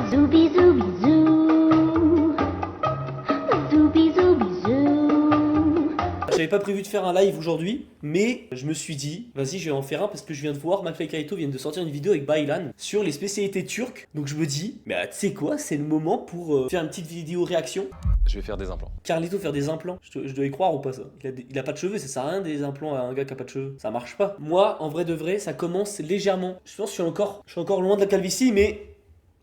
Zooby zooby zoo. Zooby zooby zoo. J'avais pas prévu de faire un live aujourd'hui, mais je me suis dit, vas-y, je vais en faire un parce que je viens de voir McFly et Carlito viennent de sortir une vidéo avec Baylan sur les spécialités turques. Donc je me dis, mais tu sais quoi, c'est le moment pour faire une petite vidéo réaction. Je vais faire des implants. Carlito faire des implants, je dois y croire ou pas ça? Il a pas de cheveux, ça sert à rien des implants à un gars qui a pas de cheveux. Ça marche pas. Moi, en vrai de vrai, ça commence légèrement. Je pense que je suis encore loin de la calvitie, mais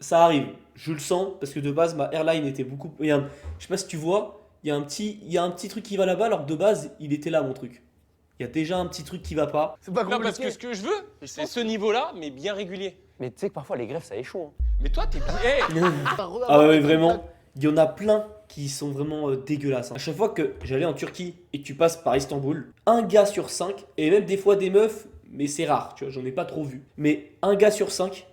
ça arrive. Je le sens parce que de base ma hairline était beaucoup. Regarde, je sais pas si tu vois, il y a un petit truc qui va là-bas alors que de base il était là mon truc. Il y a déjà un petit truc qui va pas. C'est pas Non, compliqué. parce que ce que je veux, c'est ce niveau-là, mais bien régulier. Mais tu sais que parfois les greffes ça échoue. Mais toi, t'es bien. Hey, Ah ouais, vraiment. Il y en a plein qui sont vraiment dégueulasses. À chaque fois que j'allais en Turquie et que tu passes par Istanbul, un gars sur 5, et même des fois des meufs, mais c'est rare, tu vois, j'en ai pas trop vu. Mais un gars sur 5,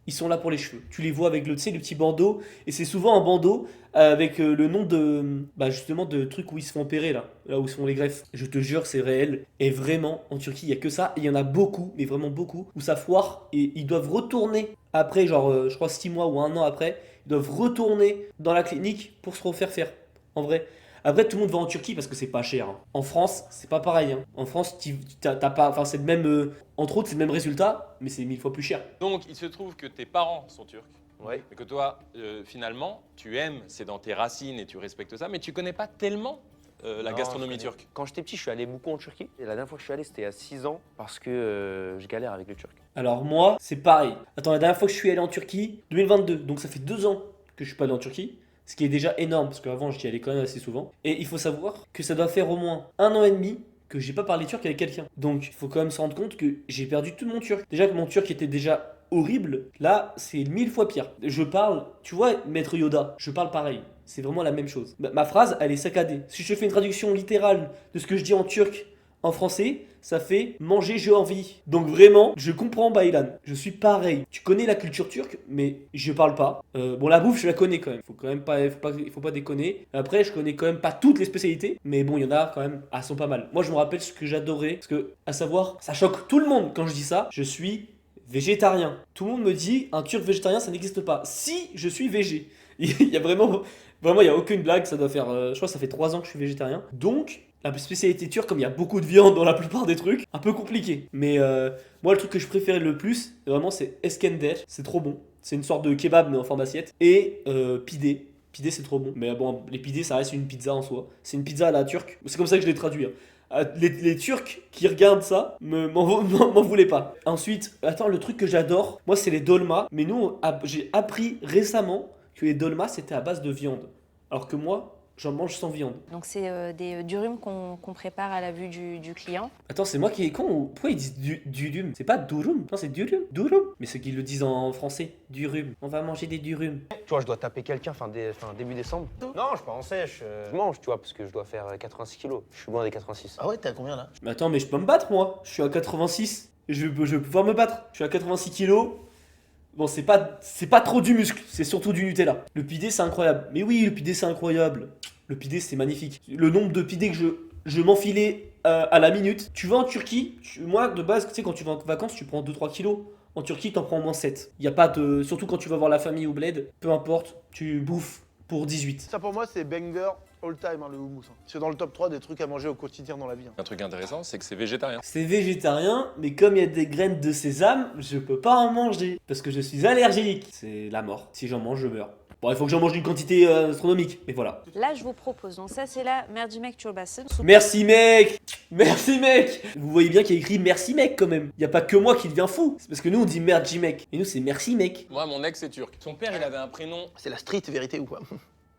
ils sont là pour les cheveux. Tu les vois avec le, tu sais, le petit bandeau, et c'est souvent un bandeau avec le nom de, bah justement, de trucs où ils se font opérer là où se font les greffes. Je te jure, c'est réel. Et vraiment, en Turquie, il y a que ça. Et il y en a beaucoup, mais vraiment beaucoup, où ça foire et ils doivent retourner après, genre, je crois 6 mois ou 1 an après, ils doivent retourner dans la clinique pour se refaire faire. En vrai. Après, tout le monde va en Turquie parce que c'est pas cher. Hein. En France, c'est pas pareil. Hein. En France, t'as pas, enfin, c'est le même, entre autres, c'est le même résultat, mais c'est 1000 fois plus cher. donc, il se trouve que tes parents sont turcs. Ouais. Et que toi, finalement, tu aimes, c'est dans tes racines et tu respectes ça, mais tu connais pas tellement la Non, gastronomie je connais. turque. Quand j'étais petit, je suis allé beaucoup en Turquie. Et la dernière fois que je suis allé, c'était à 6 ans parce que je galère avec le turc. Alors moi, c'est pareil. Attends, la dernière fois que je suis allé en Turquie, 2022, donc ça fait 2 ans que je suis pas allé en Turquie. Ce qui est déjà énorme, parce qu'avant j'y allais quand même assez souvent. Et il faut savoir que ça doit faire au moins 1 an et demi que j'ai pas parlé turc avec quelqu'un. Donc il faut quand même se rendre compte que j'ai perdu tout mon turc. Déjà que mon turc était déjà horrible, là c'est 1000 fois pire. Je parle, tu vois, Maître Yoda, je parle pareil. C'est vraiment la même chose. Ma phrase, elle est saccadée. Si je fais une traduction littérale de ce que je dis en turc en français, ça fait manger, j'ai envie. Donc vraiment, je comprends Baylan. Je suis pareil. Tu connais la culture turque, mais je parle pas. Bon, la bouffe, je la connais quand même. Faut quand même pas, faut pas déconner. Après, je connais quand même pas toutes les spécialités, mais bon, il y en a quand même. Elles sont pas mal. Moi, je me rappelle ce que j'adorais, parce que, à savoir, ça choque tout le monde quand je dis ça. Je suis végétarien. Tout le monde me dit un turc végétarien, ça n'existe pas. Si je suis végé, il y a vraiment, il y a aucune blague. Ça doit faire, je crois, que ça fait 3 ans que je suis végétarien. Donc la spécialité turque, comme il y a beaucoup de viande dans la plupart des trucs, un peu compliqué. Mais moi, le truc que je préférais le plus, vraiment, c'est Eskender. C'est trop bon. C'est une sorte de kebab, mais en forme d'assiette. Et pide. Pide, c'est trop bon. Mais bon, les pide, ça reste une pizza en soi. C'est une pizza à la turque. C'est comme ça que je l'ai traduit. Hein. Les Turcs qui regardent ça, m'en voulaient pas. Ensuite, attends, le truc que j'adore, moi, c'est les dolmas. Mais nous, j'ai appris récemment que les dolmas, c'était à base de viande. Alors que moi, j'en mange sans viande. Donc c'est des durum qu'on prépare à la vue du client. Attends, c'est moi qui est con ou pourquoi ils disent durum? C'est pas durum, non c'est durum, durum. Mais ceux qui le disent en français, durum. On va manger des durum. Tu vois, je dois taper quelqu'un début décembre. Non, je suis pas en sèche. Je mange, tu vois, parce que je dois faire 86 kilos. Je suis loin des 86. Ah ouais, t'es à combien là? Mais attends, mais je peux me battre moi. Je suis à 86. Je vais pouvoir me battre. Je suis à 86 kilos. Bon, c'est pas trop du muscle, c'est surtout du Nutella. Le pidé, c'est incroyable. Mais oui, le pidé, c'est incroyable. Le pidé, c'est magnifique. Le nombre de pidés que je m'enfilais à la minute. Tu vas en Turquie, moi, de base, tu sais, quand tu vas en vacances, tu prends 2-3 kilos. En Turquie, t'en prends au moins 7. Y a pas de... Surtout quand tu vas voir la famille au bled, peu importe, tu bouffes pour 18. Ça pour moi c'est banger all time, hein, le houmous. Hein. C'est dans le top 3 des trucs à manger au quotidien dans la vie. Hein. Un truc intéressant, c'est que c'est végétarien. C'est végétarien, mais comme il y a des graines de sésame, je peux pas en manger. Parce que je suis allergique. C'est la mort. Si j'en mange, je meurs. Bon, il faut que j'en mange une quantité astronomique, mais voilà. Là, je vous propose, donc ça c'est la mercimek çorbası. Merci mec! Merci mec! Vous voyez bien qu'il y a écrit merci mec quand même. Y a pas que moi qui devient fou. C'est parce que nous on dit merci mec. Et nous c'est merci mec. Moi, mon ex est turc. Son père, il avait un prénom. C'est la street vérité ou quoi?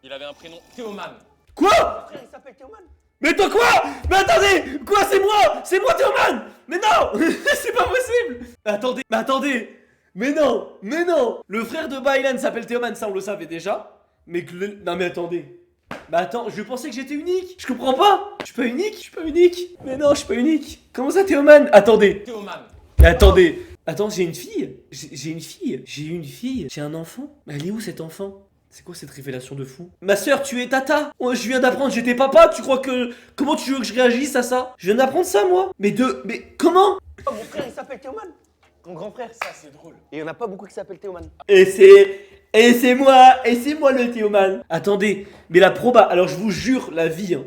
Il avait un prénom Théoman. Quoi? Frère, il s'appelle Théoman. Mais toi quoi? Mais attendez! Quoi? C'est moi! C'est moi Théoman! Mais non! C'est pas possible! Mais attendez! Mais non! Mais non! Le frère de Baylan s'appelle Théoman, ça on le savait déjà. Mais non mais attendez. Mais attends, je pensais que j'étais unique. Je comprends pas. Je suis pas unique. Je suis pas unique. Mais non, je suis pas unique. Comment ça Théoman? Attendez. Théoman. Attendez. Attends, j'ai une fille. J'ai une fille. J'ai une fille. J'ai un enfant. Mais elle est où cet enfant? C'est quoi cette révélation de fou? Ma soeur, tu es tata. Oh, je viens d'apprendre, j'étais papa. Tu crois que... Comment tu veux que je réagisse à ça? Je viens d'apprendre ça, moi. Mais comment? Oh, mon frère, il s'appelle Théoman. Mon grand frère. Ça, c'est drôle. Et il y en a pas beaucoup qui s'appellent Théoman. Et c'est... Et c'est moi le Théoman. Attendez, mais la proba, alors je vous jure, la vie, hein,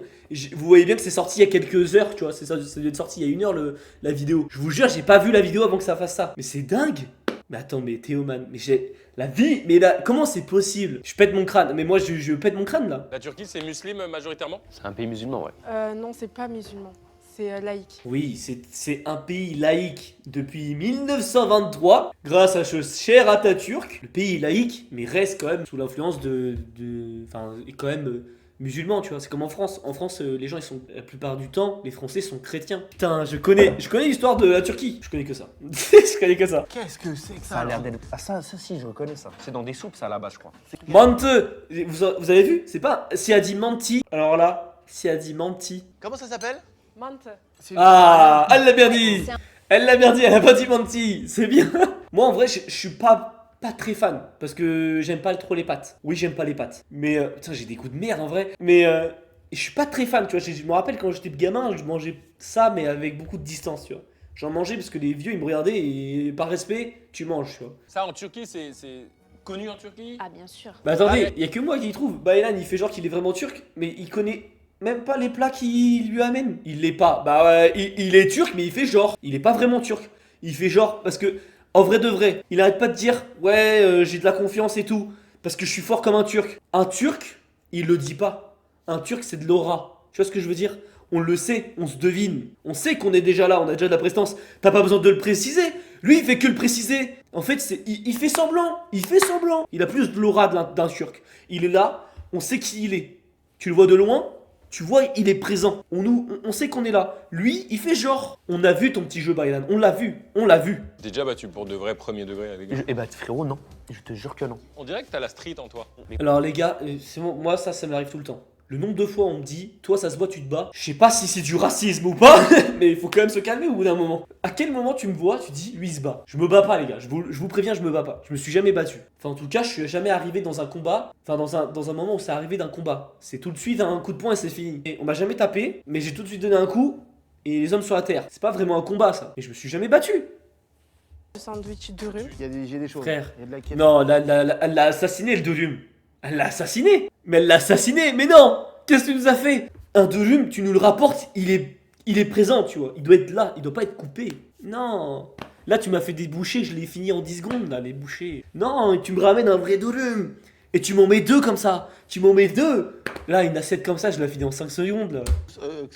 vous voyez bien que c'est sorti il y a quelques heures, tu vois, ça doit être sorti il y a 1 heure la vidéo. Je vous jure, j'ai pas vu la vidéo avant que ça fasse ça. Mais c'est dingue. Mais attends, mais Théoman, mais j'ai la vie, mais là, comment c'est possible? Je pète mon crâne, mais moi je pète mon crâne là. La Turquie, c'est musulman majoritairement? C'est un pays musulman, ouais. Non, c'est pas musulman, c'est laïque. Oui, c'est un pays laïque depuis 1923, grâce à ce cher Atatürk. Le pays est laïque, mais reste quand même sous l'influence enfin, est quand même musulman, tu vois. C'est comme en France. En France, les gens, la plupart du temps, les Français sont chrétiens. Putain, je connais l'histoire de la Turquie. Je connais que ça. Je connais que ça. Qu'est-ce que c'est que ça Ça a l'air alors d'être. Ah, ça, si, je reconnais ça. C'est dans des soupes, ça, là-bas, je crois. Mante, vous avez vu? C'est pas. Si elle dit menti, alors là, si elle dit menti. Comment ça s'appelle? Mante. Ah, elle l'a bien dit. Elle l'a bien dit, elle a pas dit menti. C'est bien. Moi, en vrai, je suis pas très fan parce que j'aime pas trop les pâtes. Oui, j'aime pas les pâtes. Mais putain, j'ai des coups de merde en vrai. Mais je suis pas très fan, tu vois. Je me rappelle quand j'étais gamin, je mangeais ça, mais avec beaucoup de distance, tu vois. J'en mangeais parce que les vieux ils me regardaient et par respect, tu manges, tu vois. Ça, en Turquie, c'est connu en Turquie? Ah, bien sûr. Bah attendez, il y a que moi qui y trouve. Baylan, il fait genre qu'il est vraiment turc, mais il connaît même pas les plats qu'il lui amène. Il l'est pas. Bah ouais, il est turc, mais il fait genre. Il est pas vraiment turc. Il fait genre parce que en vrai de vrai, il arrête pas de dire ouais, j'ai de la confiance et tout parce que je suis fort comme un turc. Un turc, il le dit pas. Un turc, c'est de l'aura. Tu vois ce que je veux dire? On le sait, on se devine. On sait qu'on est déjà là, on a déjà de la prestance. T'as pas besoin de le préciser. Lui, il fait que le préciser. En fait, il fait semblant. Il fait semblant. Il a plus de l'aura d'un turc. Il est là, on sait qui il est. Tu le vois de loin, tu vois, il est présent. On sait qu'on est là. Lui, il fait genre. On a vu ton petit jeu, Baylan. On l'a vu. On l'a vu. T'es déjà battu pour de vrai premier degré avec eux. Eh bah, frérot, non. Je te jure que non. On dirait que t'as la street en toi. Alors, les gars, c'est bon, moi, ça m'arrive tout le temps. Le nombre de fois on me dit, toi ça se voit, tu te bats. Je sais pas si c'est du racisme ou pas, mais il faut quand même se calmer au bout d'un moment. À quel moment tu me vois, tu dis, lui il se bat? Je me bats pas, les gars, je vous préviens, je me bats pas. Je me suis jamais battu. Enfin, en tout cas, je suis jamais arrivé dans un combat. Enfin, dans un moment où c'est arrivé d'un combat. C'est tout de suite un coup de poing et c'est fini. Et on m'a jamais tapé, mais j'ai tout de suite donné un coup et les hommes sur la terre. C'est pas vraiment un combat ça. Mais je me suis jamais battu. Le sandwich de rue. J'ai des choses. Frère. Il y a de la quête. Non, elle l'a assassiné le Dorum. Elle l'a assassiné. Mais elle l'a assassiné, mais non. Qu'est-ce que tu nous as fait? Un Dorum, tu nous le rapportes, il est présent, tu vois. Il doit être là, il doit pas être coupé. Non. Là, tu m'as fait des bouchées, je l'ai fini en 10 secondes, là, les bouchées. Non, tu me ramènes un vrai Dorum. Et tu m'en mets 2 comme ça. Tu m'en mets 2. Là, une assiette comme ça, je la finis en 5 secondes, là.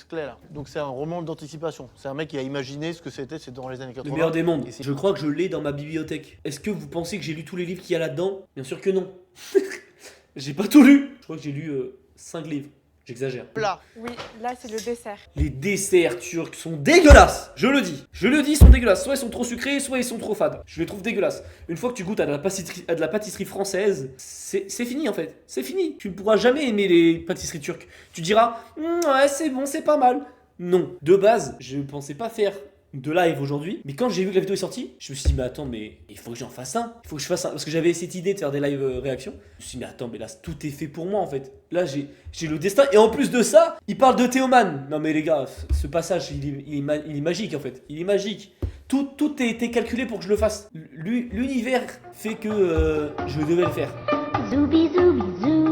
Claire. Donc c'est un roman d'anticipation. C'est un mec qui a imaginé ce que c'est dans les années 80. Le meilleur des mondes. Et c'est- Je crois que je l'ai dans ma bibliothèque. Est-ce que vous pensez que j'ai lu tous les livres qu'il y a là-dedans? Bien sûr que non. J'ai pas tout lu. Je crois que j'ai lu 5 livres. J'exagère. Plat. Oui, là c'est le dessert. Les desserts turcs sont dégueulasses. Je le dis, ils sont dégueulasses. Soit ils sont trop sucrés, soit ils sont trop fades. Je les trouve dégueulasses. Une fois que tu goûtes à de la pâtisserie française, c'est fini en fait. C'est fini. Tu ne pourras jamais aimer les pâtisseries turques. Tu diras, ouais, c'est bon, c'est pas mal. Non. De base, je ne pensais pas faire de live aujourd'hui, mais quand j'ai vu que la vidéo est sortie, je me suis dit mais attends, mais il faut que j'en fasse un, il faut que je fasse un, parce que j'avais cette idée de faire des live réactions. Je me suis dit mais attends, mais là tout est fait pour moi en fait. Là j'ai le destin, et en plus de ça, il parle de Théoman. Non mais les gars, ce passage il est magique en fait, il est magique. Tout a été calculé pour que je le fasse. L'univers fait que je devais le faire. Zooby zooby zoo.